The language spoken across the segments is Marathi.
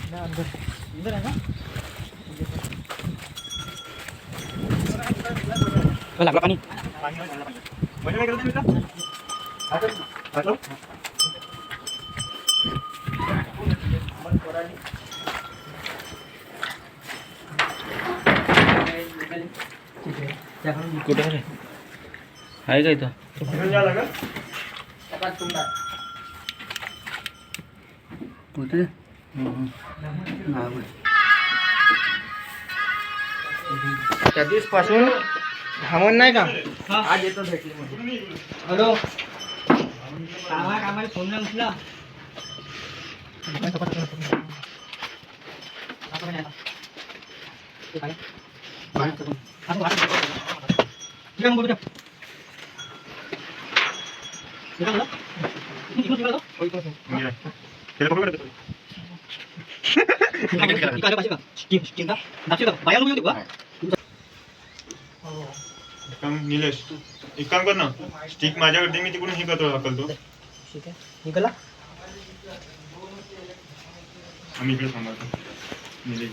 इधर है ना लागला पाणी म्हणजे काय करते मित्र आता कुठे आहे का इथं कुठे त्या दिवस पासून धामण नाही का आज येतो भेटले हॅलो कामाला फोन नाही उचला निलेश एक काम कर ना स्टिक माझ्याकडे मी तिकडून हे करतो हकलतो ठीक आहे निघाला आम्ही इकडे थांबतो निलेश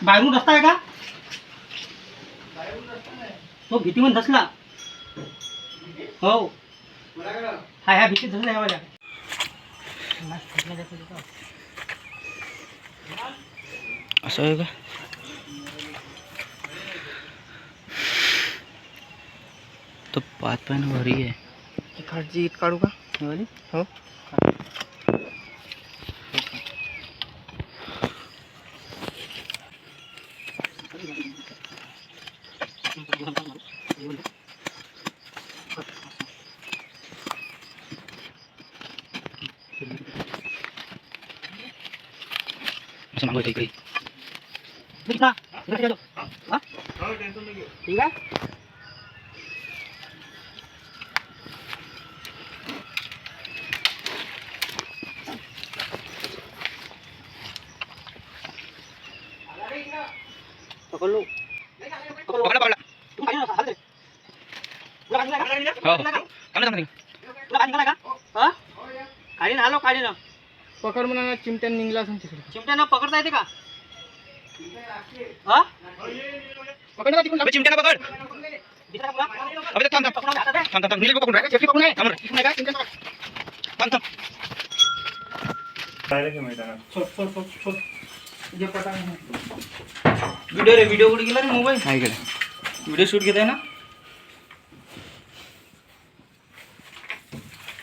बाहेरून रस्ता आहे का तो भीती पण धसला हो हा ह्या भीतीत धसला ह्या असं आहे का तो 5 पान भरी आहे खालची ईट काढू का वाली हो असं मागवतो इकडे ठीक आहे पकडलो पकडला पकडला तू काय ना हाल दे तुला काढला का हा काढीन आलो काढीन पकड म्हणा चिमट्यान निघला असेल तिकडे चिमट्यानं पकडता येते का हा पकड ना तिकडून चिमट्यानं पकड अबे थांब थांब थांब निघले पकडून सेफ्टी पकडून आहे थांब नाही का चिमट्यानं थांब थांब काय रे मैदानात छोट जे पटांग व्हिडिओ रे व्हिडिओ कुठे गेला रे मोबाईल नाही गेला व्हिडिओ शूट घेताय ना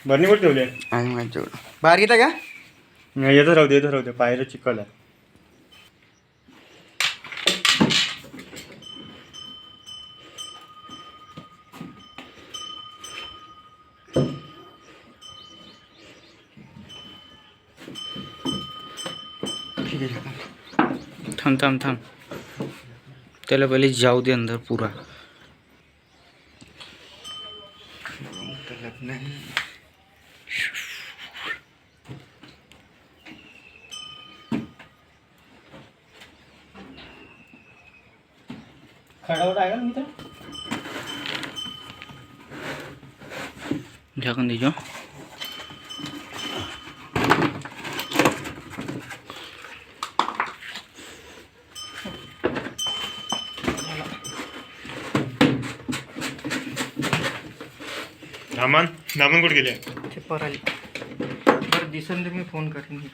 बरणी कुठे ठेवली आणि माझ्याकडं बाहेर घेता का नाही येतच राहू दे पायऱ्या चिखल आहे थांब थांब थांब त्याला पहिले जाऊ दे अंदर पूरा खड़ा है ना मित्र झाकण दीजिए धामण कुठे गेले ते पर आली बरं दिसन तर मी फोन करीन